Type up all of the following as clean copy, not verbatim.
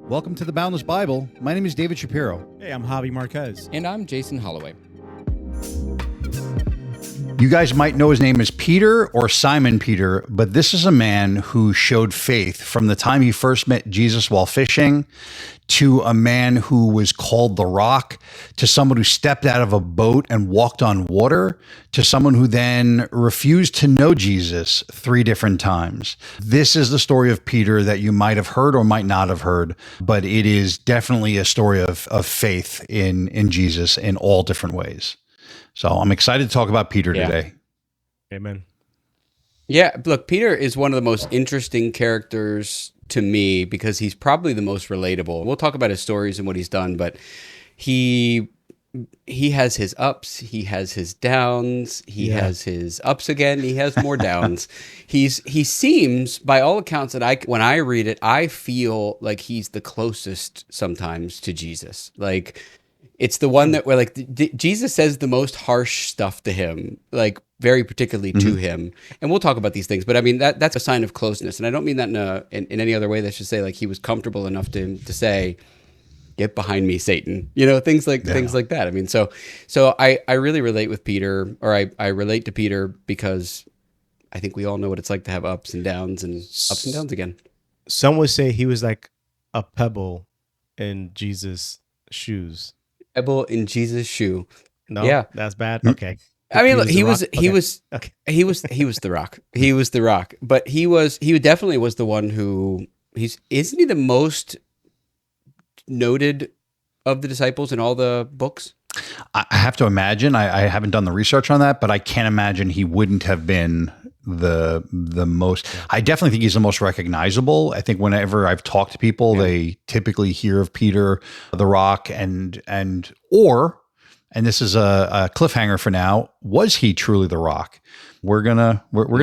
Welcome to the Boundless Bible. My name is David Shapiro. Hey, I'm Javi Marquez. And I'm Jason Holloway. You guys might know his name as Peter or Simon Peter, but this is a man who showed faith from the time he first met Jesus while fishing, to a man who was called the Rock, to someone who stepped out of a boat and walked on water, to someone who then refused to know Jesus 3 different times. This is the story of Peter that you might have heard or might not have heard, but it is definitely a story of faith in Jesus in all different ways. So I'm excited to talk about Peter today. Amen. Yeah, look, Peter is one of the most interesting characters to me because he's probably the most relatable. We'll talk about his stories and what he's done, but he has his ups, he has his downs, he has his ups again, he has more downs. He seems, by all accounts that when I read it, I feel like he's the closest sometimes to Jesus. Like, it's the one that where Jesus says the most harsh stuff to him, like very particularly to him. And we'll talk about these things, but I mean, that's a sign of closeness. And I don't mean that in any other way. That's just say like he was comfortable enough to say, "Get behind me, Satan." You know, things like that. I mean, so I really relate with Peter, or I relate to Peter because I think we all know what it's like to have ups and downs again. Some would say he was like a pebble in Jesus' shoes. Pebble in Jesus' shoe. No, yeah, that's bad. Okay. I mean, look, he was the Rock. He was the Rock, but he definitely was the one who isn't he the most noted of the disciples in all the books? I have to imagine. I haven't done the research on that, but I can't imagine he wouldn't have been the most. I definitely think he's the most recognizable. I think whenever I've talked to people, they typically hear of Peter, the Rock, and this is a cliffhanger for now. Was he truly the Rock? We're gonna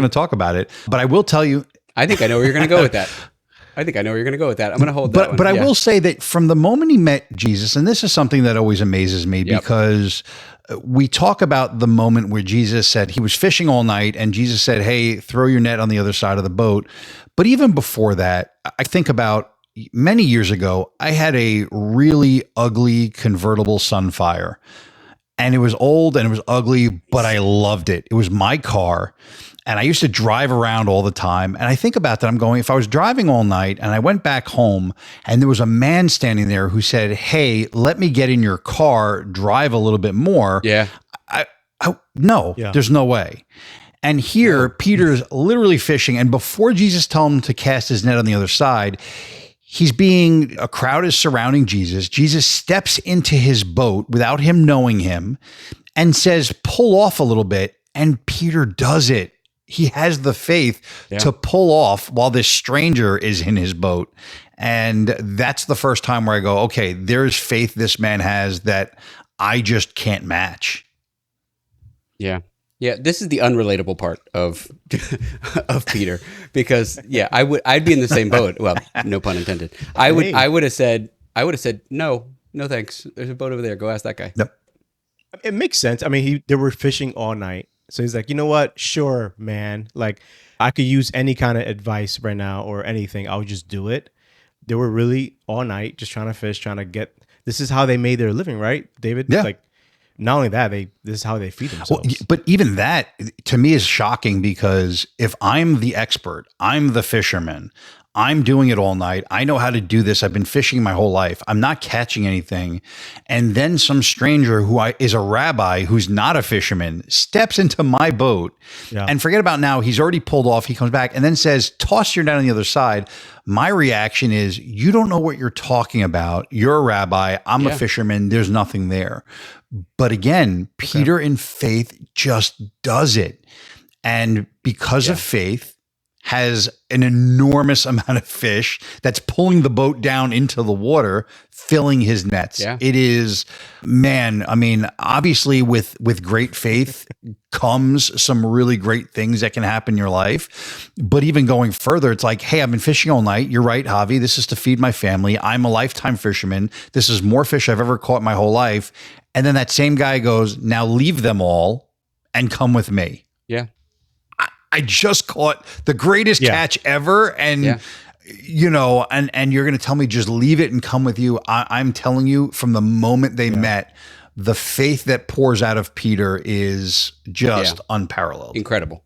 talk about it, but I will tell you. I think I know where you're gonna go with that. I'm going to hold that one. But I will say that from the moment he met Jesus, and this is something that always amazes me because we talk about the moment where Jesus said he was fishing all night and Jesus said, "Hey, throw your net on the other side of the boat." But even before that, I think about many years ago, I had a really ugly convertible Sunfire. And it was old and it was ugly, but I loved it. It was my car. And I used to drive around all the time. And I think about that. I'm going, if I was driving all night and I went back home and there was a man standing there who said, "Hey, let me get in your car, drive a little bit more." Yeah. There's no way. And here, Peter's literally fishing. And before Jesus told him to cast his net on the other side, a crowd is surrounding Jesus. Jesus steps into his boat without him knowing him and says, "Pull off a little bit." And Peter does it. He has the faith to pull off while this stranger is in his boat. And that's the first time where I go, okay, there's faith this man has that I just can't match. Yeah. Yeah, this is the unrelatable part of Peter because I'd be in the same boat. Well, no pun intended. I would have said no thanks. There's a boat over there. Go ask that guy. Yep. It makes sense. I mean, they were fishing all night. So he's like, "You know what? Sure, man. Like, I could use any kind of advice right now or anything. I'll just do it." They were really all night just trying to fish, trying to get. This is how they made their living, right, David? Yeah. Like, not only that, this is how they feed themselves. Well, but even that to me is shocking because if I'm the expert, I'm the fisherman, I'm doing it all night. I know how to do this. I've been fishing my whole life. I'm not catching anything. And then some stranger who is a rabbi who's not a fisherman steps into my boat and forget about now. He's already pulled off. He comes back and then says, "Toss your net on the other side." My reaction is, you don't know what you're talking about. You're a rabbi. I'm a fisherman. There's nothing there. But again, Peter in faith just does it. And because of faith, has an enormous amount of fish that's pulling the boat down into the water, filling his nets. Yeah. It is, man, I mean, obviously with great faith comes some really great things that can happen in your life. But even going further, it's like, hey, I've been fishing all night. You're right, Javi. This is to feed my family. I'm a lifetime fisherman. This is more fish I've ever caught my whole life. And then that same guy goes, "Now leave them all and come with me." Yeah. I just caught the greatest catch ever. And and you're going to tell me just leave it and come with you. I'm telling you, from the moment they met, the faith that pours out of Peter is just unparalleled. Incredible.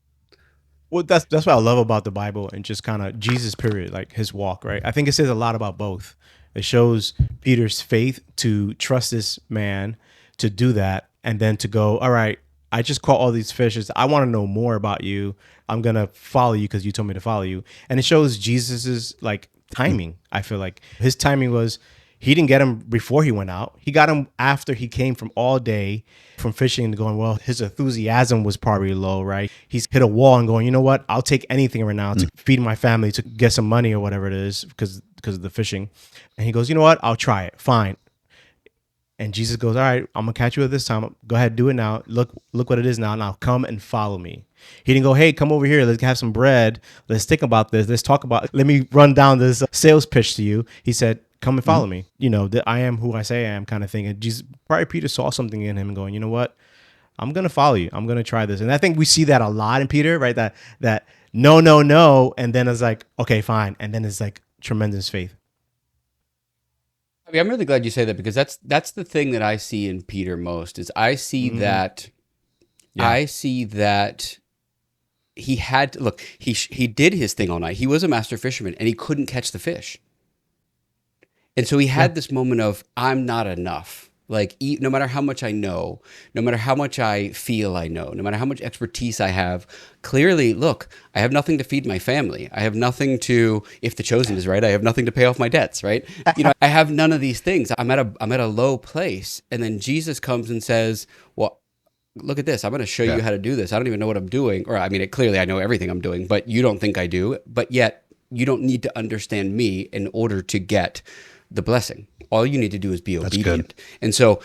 Well, that's what I love about the Bible and just kind of Jesus, period, like his walk, right? I think it says a lot about both. It shows Peter's faith to trust this man to do that, and then to go, all right, I just caught all these fishes. I want to know more about you. I'm going to follow you because you told me to follow you. And it shows Jesus's like timing. I feel like his timing was, he didn't get him before he went out. He got him after he came from all day from fishing and going, well, his enthusiasm was probably low, right? He's hit a wall and going, you know what? I'll take anything right now to feed my family, to get some money or whatever it is because of the fishing. And he goes, you know what? I'll try it. Fine. And Jesus goes, all right, I'm going to catch you at this time. Go ahead, do it now. Look what it is now. Now come and follow me. He didn't go, hey, come over here. Let's have some bread. Let's think about this. Let's talk about it. Let me run down this sales pitch to you. He said, come and follow me. That I am who I say I am kind of thing. And Jesus, probably Peter saw something in him and going, you know what? I'm going to follow you. I'm going to try this. And I think we see that a lot in Peter, right? That no. And then it's like, okay, fine. And then it's like tremendous faith. I mean, I'm really glad you say that, because that's the thing that I see in Peter most is I see that he had to, look, he did his thing all night. He was a master fisherman and he couldn't catch the fish. And so he had this moment of, I'm not enough. Like, no matter how much I know, no matter how much I feel I know, no matter how much expertise I have, clearly, look, I have nothing to feed my family. I have nothing to, if the chosen is right, I have nothing to pay off my debts, right? I have none of these things. I'm at a low place. And then Jesus comes and says, well, look at this. I'm going to show you how to do this. I don't even know what I'm doing. Or I mean, clearly I know everything I'm doing, but you don't think I do. But yet you don't need to understand me in order to get the blessing. All you need to do is be obedient. And so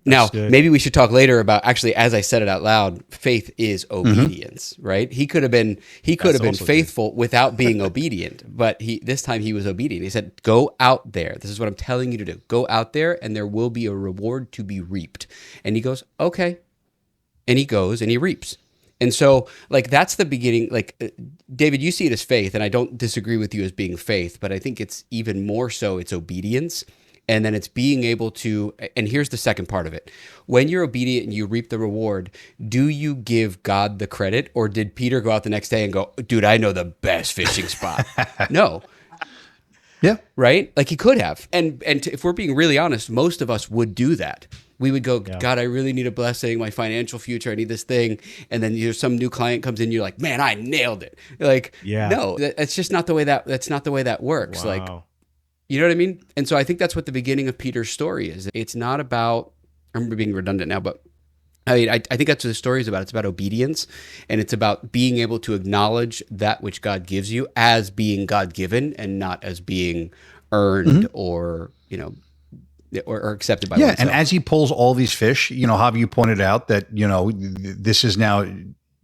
now maybe we should talk later about, actually, as I said it out loud, faith is obedience, right? He could have been faithful without being obedient, but this time he was obedient. He said, go out there. This is what I'm telling you to do. Go out there and there will be a reward to be reaped. And he goes, okay. And he goes and he reaps. And so, like, that's the beginning. Like, David, you see it as faith, and I don't disagree with you as being faith, but I think it's even more so it's obedience. And then it's being able to, and here's the second part of it. When you're obedient and you reap the reward, do you give God the credit? Or did Peter go out the next day and go, dude, I know the best fishing spot? No. Yeah. Right? Like, he could have. And if we're being really honest, most of us would do that. We would go, God, I really need a blessing, my financial future, I need this thing. And then some new client comes in, you're like, man, I nailed it. You're like, no, that's just not the way that's not the way that works. Wow. Like, you know what I mean? And so I think that's what the beginning of Peter's story is. It's not about, I'm being redundant now, but I mean, I think that's what the story is about. It's about obedience, and it's about being able to acknowledge that which God gives you as being God-given and not as being earned or accepted by oneself. And as he pulls all these fish, Javi, you pointed out that, this is now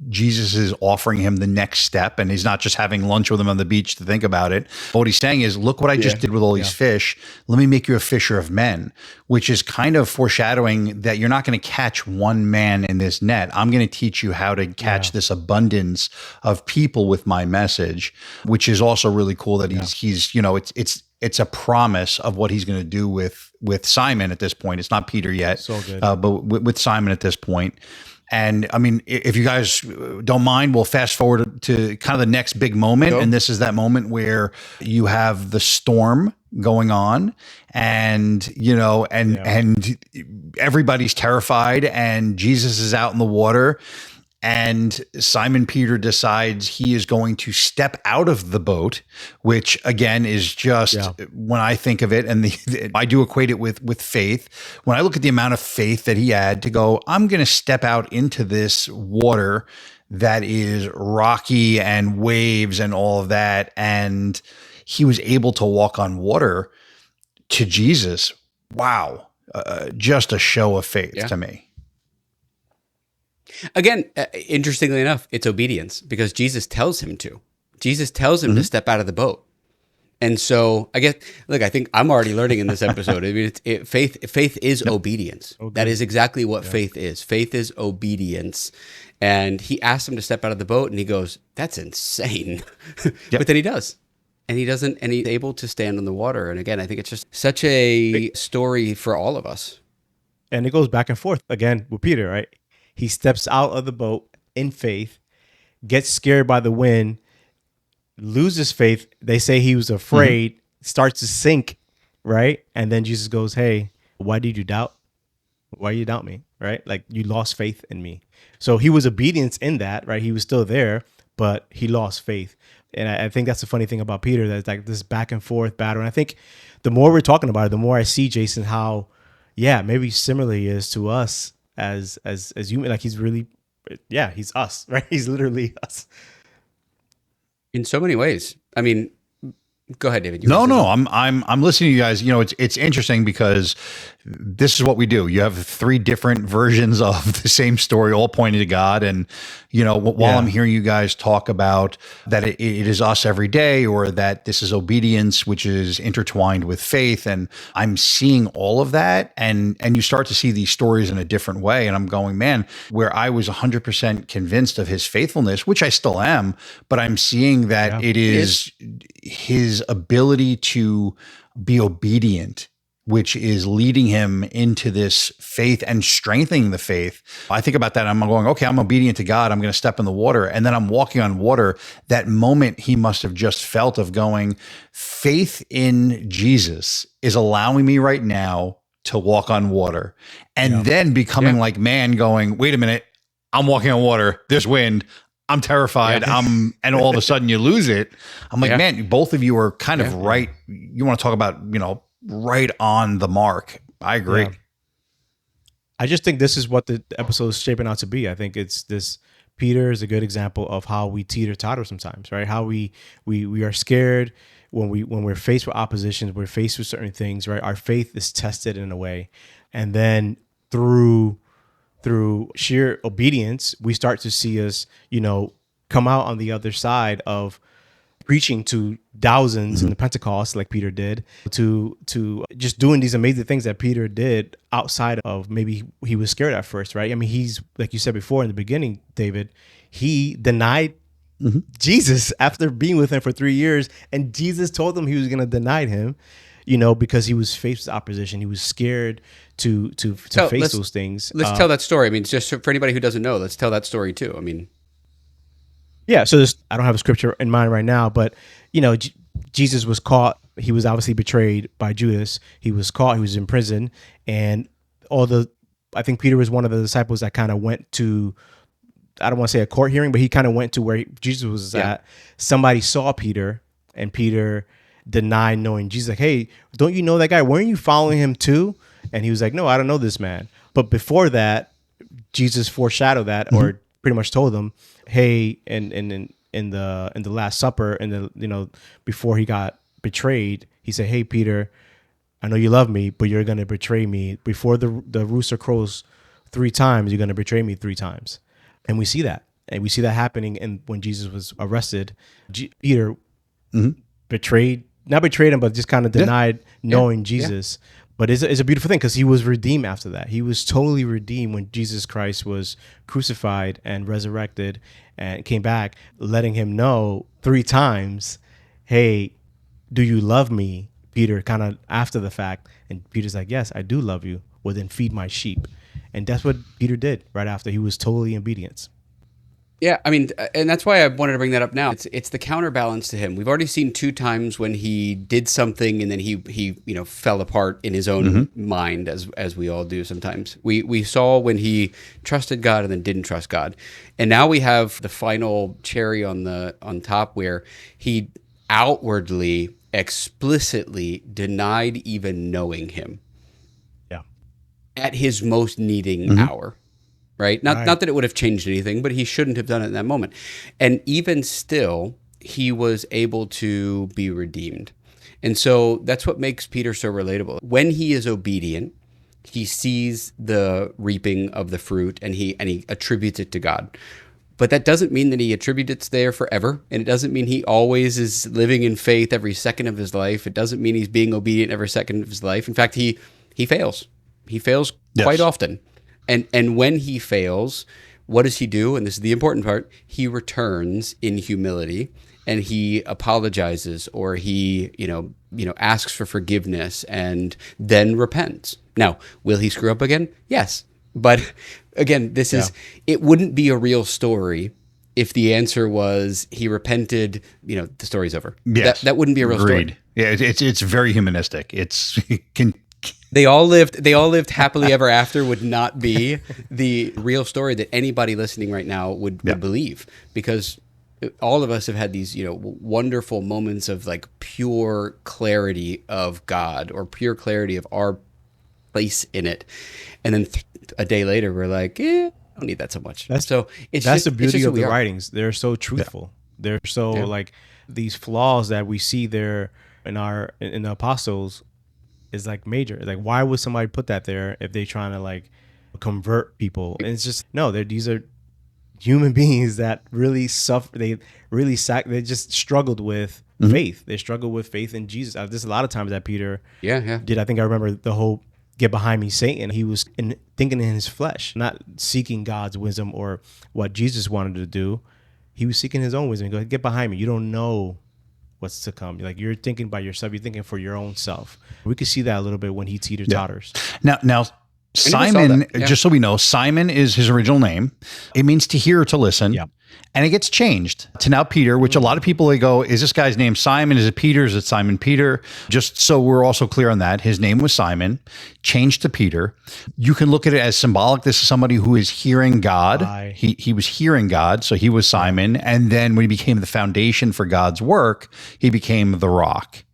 Jesus is offering him the next step, and he's not just having lunch with him on the beach to think about it. But what he's saying is, look what I just did with all these fish. Let me make you a fisher of men, which is kind of foreshadowing that you're not going to catch one man in this net. I'm going to teach you how to catch this abundance of people with my message, which is also really cool that he's it's a promise of what he's going to do with Simon at this point. It's not Peter yet, so good. But with Simon at this point. And I mean, if you guys don't mind, we'll fast forward to kind of the next big moment. And this is that moment where you have the storm going on, and and everybody's terrified, and Jesus is out in the water. And Simon Peter decides he is going to step out of the boat, which again is just, when I think of it, and I do equate it with faith. When I look at the amount of faith that he had to go, I'm going to step out into this water that is rocky and waves and all of that. And he was able to walk on water to Jesus. Wow. Just a show of faith to me. Again, interestingly enough, it's obedience, because Jesus tells him to. Jesus tells him to step out of the boat. And so I think I'm already learning in this episode. I mean, faith is obedience. Okay. That is exactly what faith is. Faith is obedience. And he asks him to step out of the boat, and he goes, that's insane. But then he does. and he's able to stand on the water. And again, I think it's just such a story for all of us. And it goes back and forth again with Peter, right? He steps out of the boat in faith, gets scared by the wind, loses faith. They say he was afraid, starts to sink, right? And then Jesus goes, "Hey, why did you doubt? Why you doubt me?" Right? Like, you lost faith in me. So he was obedient in that, right? He was still there, but he lost faith. And I think that's the funny thing about Peter, that it's like this back and forth battle. And I think the more we're talking about it, the more I see, Jason, how, yeah, maybe similarly is to us as human. Like, he's really, yeah, he's us, right? He's literally us. In so many ways. I mean, go ahead, David. No, I'm listening to you guys. You know, it's interesting because this is what we do. You have three different versions of the same story, all pointing to God. And, you know, while I'm hearing you guys talk about that it is us every day, or that this is obedience, which is intertwined with faith, and I'm seeing all of that, and you start to see these stories in a different way. And I'm going, man, where I was 100% convinced of his faithfulness, which I still am, but I'm seeing that it is his ability to be obedient, which is leading him into this faith and strengthening the faith. I think about that. I'm going, okay, I'm obedient to God. I'm going to step in the water. And then I'm walking on water. That moment he must have just felt of going, faith in Jesus is allowing me right now to walk on water. And then becoming like man, going, wait a minute, I'm walking on water. There's wind. I'm terrified. And all of a sudden you lose it. I'm like, man, both of you are kind of right. You want to talk about, you know, right on the mark. I agree. Yeah. I just think this is what the episode is shaping out to be. I think it's this. Peter is a good example of how we teeter-totter sometimes, right? How we are scared when we're faced with oppositions, we're faced with certain things, right? Our faith is tested in a way. And then through sheer obedience, we start to see us, you know, come out on the other side of preaching to thousands in the Pentecost, like Peter did, to just doing these amazing things that Peter did outside of maybe he was scared at first, right? I mean, he's, like you said before in the beginning, David, he denied Jesus after being with him for 3 years, and Jesus told him he was going to deny him, you know, because he was faced with opposition. He was scared to face those things. Let's tell that story. I mean, just for anybody who doesn't know, let's tell that story too. I mean, yeah. So I don't have a scripture in mind right now, but you know, Jesus was caught. He was obviously betrayed by Judas. He was caught. He was in prison, and I think Peter was one of the disciples that kind of went to, I don't want to say a court hearing, but he kind of went to where Jesus was at. Somebody saw Peter, and Peter denied knowing Jesus. Like, hey, don't you know that guy? Weren't you following him too? And he was like, no, I don't know this man. But before that, Jesus foreshadowed that, or pretty much told him, hey, in the Last Supper, and the, you know, before he got betrayed, he said, hey, Peter, I know you love me, but you're gonna betray me. Before the rooster crows 3 times, you're gonna betray me 3 times. And we see that, happening. And when Jesus was arrested, Peter not betrayed him, but just kind of denied knowing Jesus. But it's a beautiful thing, because he was redeemed after that. He was totally redeemed when Jesus Christ was crucified and resurrected and came back, letting him know 3 times, hey, do you love me, Peter, kind of after the fact. And Peter's like, yes, I do love you. Well, then feed my sheep. And that's what Peter did right after. He was totally obedient. Yeah, I mean, and that's why I wanted to bring that up now. It's the counterbalance to him. We've already seen 2 times when he did something and then he you know, fell apart in his own mind, as we all do sometimes. We saw when he trusted God and then didn't trust God, and now we have the final cherry on top, where he outwardly, explicitly denied even knowing him. Yeah, at his most needing hour. Right? Not that it would have changed anything, but he shouldn't have done it in that moment. And even still, he was able to be redeemed. And so that's what makes Peter so relatable. When he is obedient, he sees the reaping of the fruit, and he attributes it to God. But that doesn't mean that he attributes it there forever. And it doesn't mean he always is living in faith every second of his life. It doesn't mean he's being obedient every second of his life. In fact, he fails. He fails quite often. And when he fails, what does he do? And this is the important part. He returns in humility and he apologizes, or he, asks for forgiveness and then repents. Now, will he screw up again? Yes. But again, it wouldn't be a real story if the answer was he repented, the story's over. Yes. That wouldn't be a real Agreed. story. Yeah, it's very humanistic. They all lived happily ever after would not be the real story that anybody listening right now would believe, because all of us have had these, wonderful moments of like pure clarity of God, or pure clarity of our place in it. And then a day later, we're like, I don't need that so much. That's the beauty of the writings. They're so truthful. Yeah. They're so like these flaws that we see there in the apostles is like major. Like, why would somebody put that there if they're trying to like convert people? And it's just, no, these are human beings that really suffer. They just struggled with faith. They struggled with faith in Jesus. There's a lot of times that Peter did. I think I remember the whole "get behind me, Satan." He was thinking in his flesh, not seeking God's wisdom or what Jesus wanted to do. He was seeking his own wisdom. He goes, "Get behind me. You don't know what's to come." Like, you're thinking by yourself. You're thinking for your own self. We could see that a little bit when he teeter-totters. Now, Simon, just so we know, Simon is his original name. It means to hear or to listen. Yeah. And it gets changed to now Peter, which a lot of people, they go, is this guy's name Simon? Is it Peter? Is it Simon Peter? Just so we're also clear on that. His name was Simon, changed to Peter. You can look at it as symbolic. This is somebody who is hearing God. He was hearing God, so he was Simon. And then when he became the foundation for God's work, he became the rock.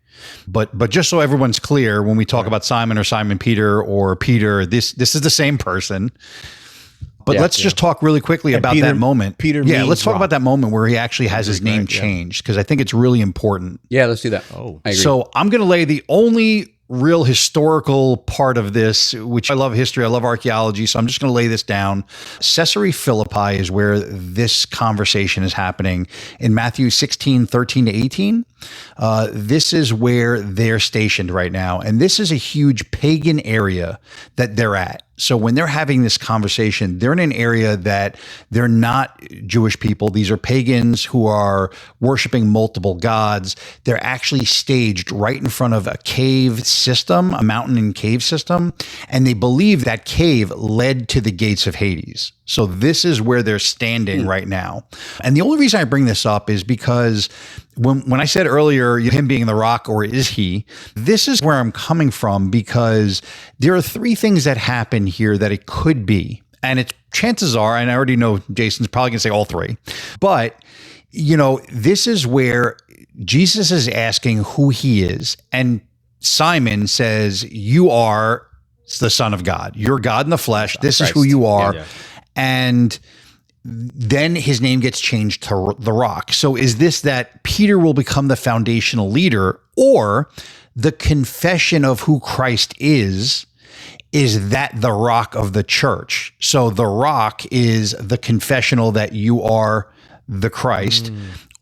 But just so everyone's clear, when we talk about Simon or Simon Peter or Peter, this is the same person. But let's just talk really quickly about that moment. Let's talk about that moment where he actually has his name changed, because I think it's really important. Yeah, let's do that. Oh, I agree. So I'm going to lay the only real historical part of this, which I love history, I love archaeology, so I'm just going to lay this down. Caesarea Philippi is where this conversation is happening in Matthew 16:13-18. This is where they're stationed right now, and this is a huge pagan area that they're at. So when they're having this conversation, they're in an area that they're not Jewish people. These are pagans who are worshiping multiple gods. They're actually staged right in front of a cave system, a mountain and cave system. And they believe that cave led to the gates of Hades. So this is where they're standing right now. And the only reason I bring this up is because when I said earlier, him being the rock, or is he, this is where I'm coming from, because there are three things that happen here that it could be. And it's chances are, and I already know Jason's probably going to say all three, but this is where Jesus is asking who he is. And Simon says, you are the Son of God. You're God in the flesh. This is who you are. Yeah. And then his name gets changed to the Rock. So is this that Peter will become the foundational leader, or the confession of who Christ is that the rock of the church? So the rock is the confessional that you are the Christ,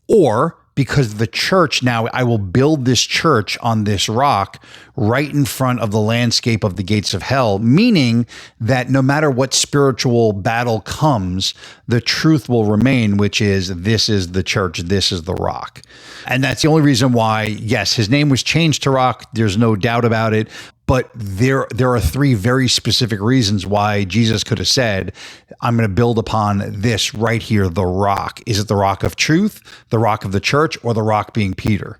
or because the church, now I will build this church on this rock right in front of the landscape of the gates of hell, meaning that no matter what spiritual battle comes, the truth will remain, which is, this is the church, this is the rock. And that's the only reason why, yes, his name was changed to Rock. There's no doubt about it. But there are three very specific reasons why Jesus could have said, I'm going to build upon this right here, the rock. Is it the rock of truth, the rock of the church, or the rock being Peter?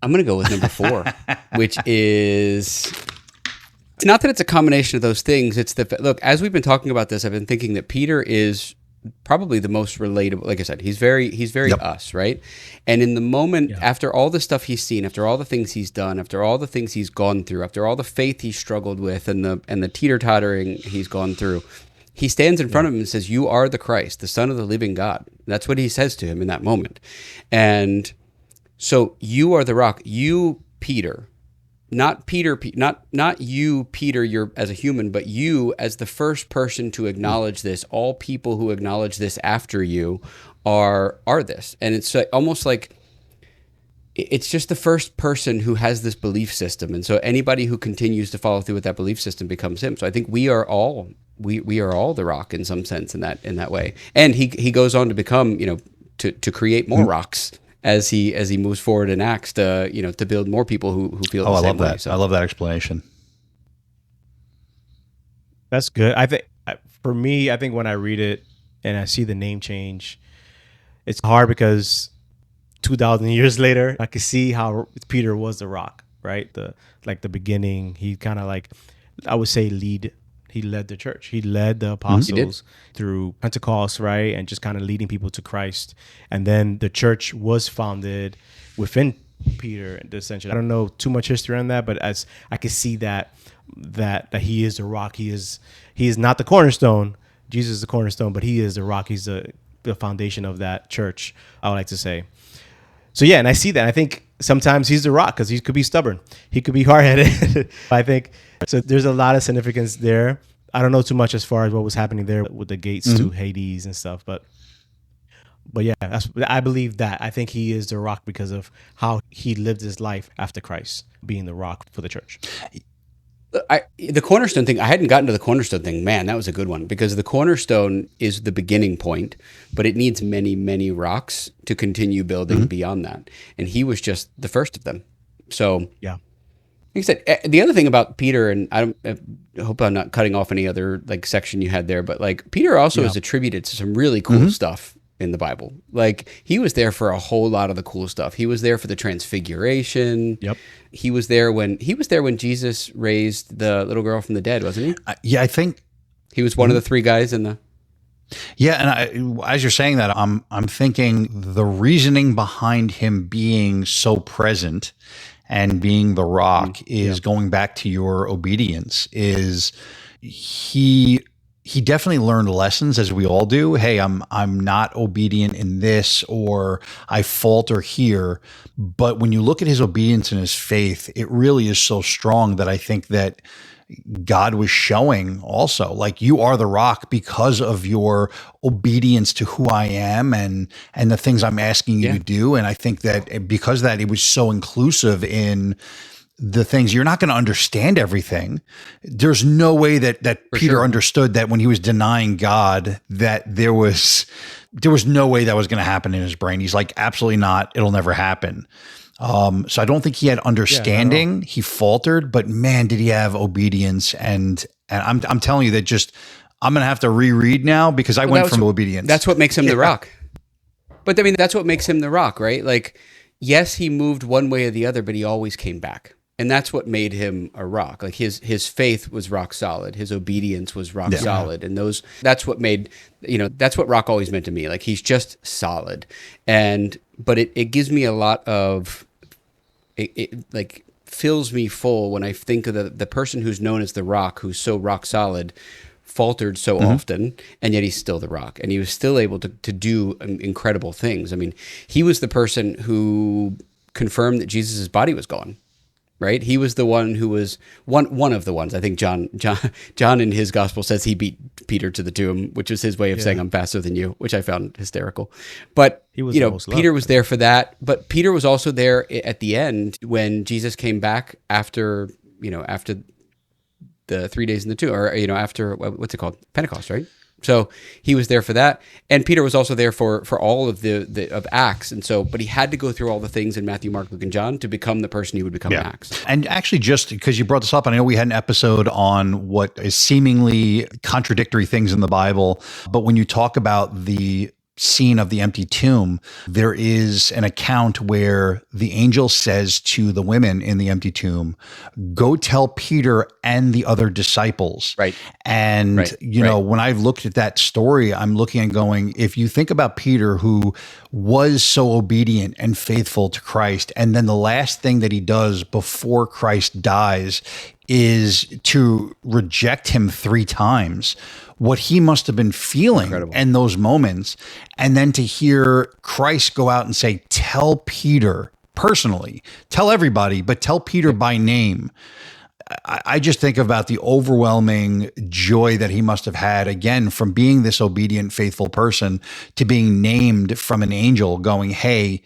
I'm going to go with number 4, which is, it's not that it's a combination of those things. It's look, as we've been talking about this, I've been thinking that Peter is probably the most relatable. Like I said, he's very us, right? And in the moment, after all the stuff he's seen, after all the things he's done, after all the things he's gone through, after all the faith he's struggled with, and the teeter-tottering he's gone through, he stands in front of him and says, you are the Christ, the Son of the living God. That's what he says to him in that moment. And so you are the rock, you, Peter, not Peter, not you, Peter, you're as a human, but you as the first person to acknowledge this. All people who acknowledge this after you are this. And it's almost like it's just the first person who has this belief system, and so anybody who continues to follow through with that belief system becomes him. So I think we are all the rock in some sense in that way. And he goes on to become, to create more rocks as he moves forward in Acts to to build more people who feel the same way. I love that explanation. That's good. I think for me, I think when I read it and I see the name change, it's hard because 2,000 years later, I can see how Peter was the rock, right? The beginning, he kind of I would say he led the church. He led the apostles through Pentecost, right? And just kind of leading people to Christ. And then the church was founded within Peter, essentially. I don't know too much history on that, but as I can see that he is the rock. He is not the cornerstone. Jesus is the cornerstone, but he is the rock. He's the foundation of that church, I would like to say. So yeah, and I see that. I think sometimes he's the rock because he could be stubborn. He could be hard-headed. I think so. There's a lot of significance there. I don't know too much as far as what was happening there with the gates to Hades and stuff, but yeah, I believe that. I think he is the rock because of how he lived his life after Christ being the rock for the church. The cornerstone thing, I hadn't gotten to the cornerstone thing. Man, that was a good one, because the cornerstone is the beginning point, but it needs many, many rocks to continue building beyond that. And he was just the first of them. So, yeah. Like I said, the other thing about Peter, and I hope I'm not cutting off any other section you had there, but Peter also is attributed to some really cool stuff in the Bible. He was there for a whole lot of the cool stuff. He was there for the transfiguration. Yep. He was there when Jesus raised the little girl from the dead, wasn't he? Yeah, I think he was one of the three guys in the. Yeah, and as you're saying that, I'm thinking the reasoning behind him being so present and being the rock is going back to your obedience. Is he definitely learned lessons, as we all do. Hey, I'm not obedient in this, or I falter here. But when you look at his obedience and his faith, it really is so strong that I think that God was showing also, you are the rock because of your obedience to who I am and the things I'm asking you to do. And I think that because of that, it was so inclusive in the things. You're not going to understand everything. There's no way that Peter understood that when he was denying God, that there was no way that was going to happen in his brain. He's like, absolutely not. It'll never happen. So I don't think he had understanding. He faltered, but man, did he have obedience. And I'm telling you that I'm going to have to reread now because I went from obedience. That's what makes him the rock. But I mean, that's what makes him the rock, right? Yes, he moved one way or the other, but he always came back. And that's what made him a rock. His faith was rock solid. His obedience was rock solid. And that's what made, that's what rock always meant to me. He's just solid. But it gives me a lot of, it fills me full when I think of the person who's known as the rock, who's so rock solid, faltered so often, and yet he's still the rock. And he was still able to do incredible things. I mean, he was the person who confirmed that Jesus' body was gone. Right, he was the one who was one of the ones. I think John in his gospel says he beat Peter to the tomb, which was his way of saying I'm faster than you, which I found hysterical. But he was Peter was there for that. But Peter was also there at the end when Jesus came back after the 3 days in the tomb, or after what's it called, Pentecost, right? So he was there for that, and Peter was also there for all of the Acts, and so, but he had to go through all the things in Matthew, Mark, Luke, and John to become the person he would become in Acts. And actually, just because you brought this up, and I know we had an episode on what is seemingly contradictory things in the Bible, but when you talk about the scene of the empty tomb, there is an account where the angel says to the women in the empty tomb, go tell Peter and the other disciples. Right. And, when I've looked at that story, I'm looking and going, if you think about Peter, who was so obedient and faithful to Christ, and then the last thing that he does before Christ dies is to reject him 3 times, what he must have been feeling in those moments. And then to hear Christ go out and say, tell Peter personally, tell everybody, but tell Peter by name. I just think about the overwhelming joy that he must have had, again, from being this obedient, faithful person to being named from an angel going, hey,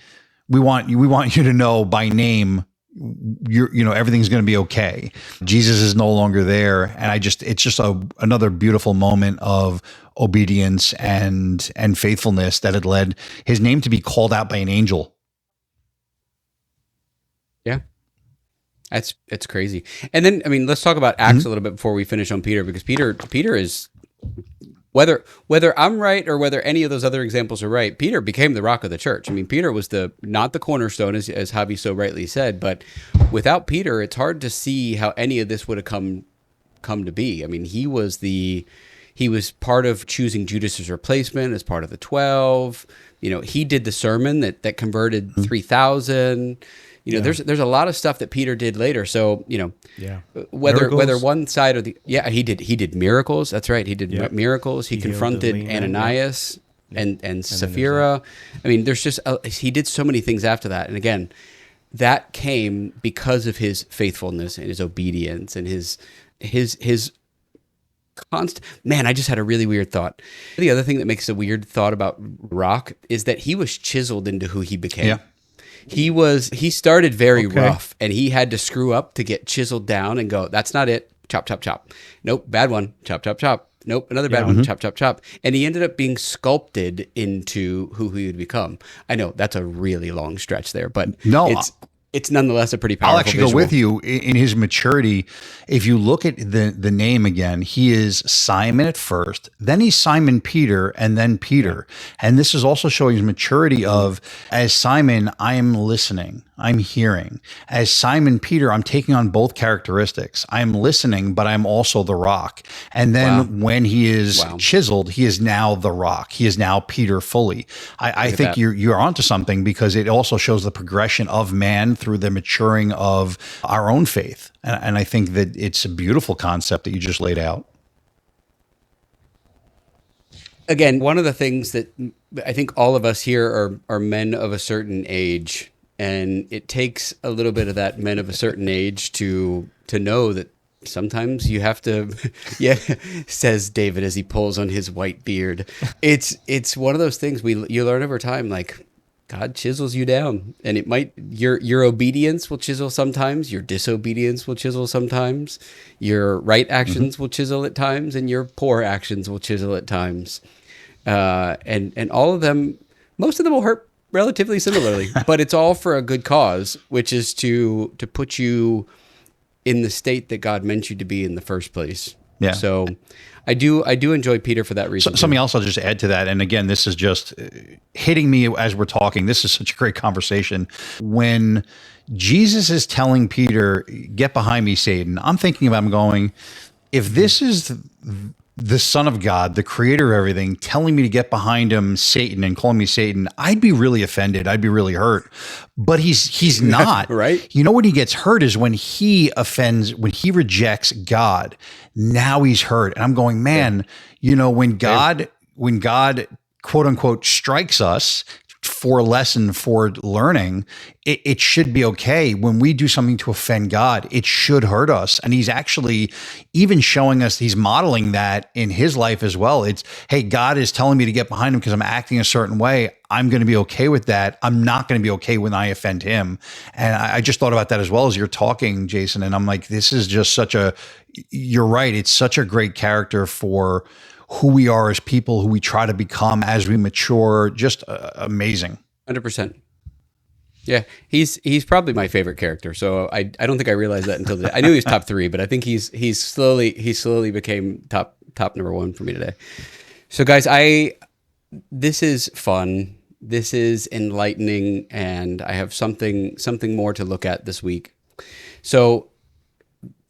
we want you to know by name, everything's going to be okay. Jesus is no longer there. And it's just another beautiful moment of obedience and faithfulness that had led his name to be called out by an angel. Yeah. It's crazy. And then, I mean, let's talk about Acts a little bit before we finish on Peter, because Peter is, whether I'm right or whether any of those other examples are right, Peter became the rock of the church. I mean, Peter was not the cornerstone, as Javi so rightly said, but without Peter, it's hard to see how any of this would have come to be. I mean, he was part of choosing Judas's replacement as part of the 12. He did the sermon that converted 3,000. There's a lot of stuff that Peter did later. So, whether one side or the, he did miracles. That's right. He did miracles. He confronted Ananias and Sapphira. I mean, there's just, he did so many things after that. And again, that came because of his faithfulness and his obedience and his constant, man, I just had a really weird thought. The other thing that makes a weird thought about Rock is that he was chiseled into who he became. Yeah. He started very rough, and he had to screw up to get chiseled down and go, that's not it. Chop, chop, chop. Nope. Bad one. Chop, chop, chop. Nope. Another bad one. Chop, chop, chop. And he ended up being sculpted into who he would become. I know that's a really long stretch there, but it's nonetheless a pretty powerful I'll actually visual. go with you in his maturity. If you look at the name again, he is Simon at first, then he's Simon Peter, and then Peter. And this is also showing his maturity of, as Simon, I am listening, I'm hearing. As Simon Peter, I'm taking on both characteristics. I'm listening, but I'm also the rock. And then when he is chiseled, he is now the rock. He is now Peter fully. I think you're onto something, because it also shows the progression of man through the maturing of our own faith. And I think that it's a beautiful concept that you just laid out. Again, one of the things that I think all of us here are men of a certain age, and it takes a little bit of that men of a certain age to know that sometimes you have to, says David as he pulls on his white beard. It's one of those things you learn over time, like, God chisels you down, and it might, your obedience will chisel sometimes, your disobedience will chisel sometimes, your right actions will chisel at times, and your poor actions will chisel at times. And all of them, most of them will hurt relatively similarly, but it's all for a good cause, which is to put you in the state that God meant you to be in the first place. Yeah. So I do enjoy Peter for that reason. Something else I'll just add to that. And again, this is just hitting me as we're talking. This is such a great conversation. When Jesus is telling Peter, get behind me, Satan, I'm thinking about him going, if this is the Son of God, the creator of everything, telling me to get behind him, Satan, and calling me Satan, I'd be really offended. I'd be really hurt. But he's not. Right? When he gets hurt is when he offends, when he rejects God. Now he's hurt. And I'm going, man, when God quote unquote strikes us for a lesson, for learning, it should be okay. When we do something to offend God, it should hurt us. And he's actually even showing us, he's modeling that in his life as well. It's, hey, God is telling me to get behind him because I'm acting a certain way. I'm going to be okay with that. I'm not going to be okay when I offend him. And I just thought about that as well as you're talking, Jason. And I'm like, this is just you're right. It's such a great character for who we are as people, who we try to become as we mature. Just amazing. 100%. Yeah, he's probably my favorite character. So I don't think I realized that until today. I knew he was top 3, but I think he's slowly became top number 1 for me today. So guys, this is fun. This is enlightening, and I have something more to look at this week. So,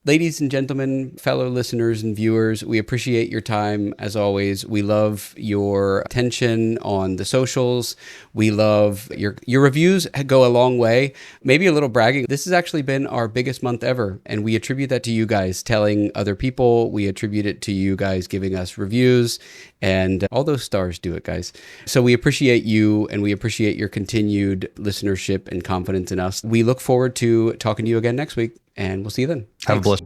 ladies and gentlemen, fellow listeners and viewers, we appreciate your time as always. We love your attention on the socials. We love your reviews go a long way. Maybe a little bragging. This has actually been our biggest month ever, and we attribute that to you guys telling other people. We attribute it to you guys giving us reviews, and all those stars do it, guys. So we appreciate you, and we appreciate your continued listenership and confidence in us. We look forward to talking to you again next week, and we'll see you then. Have a blessed.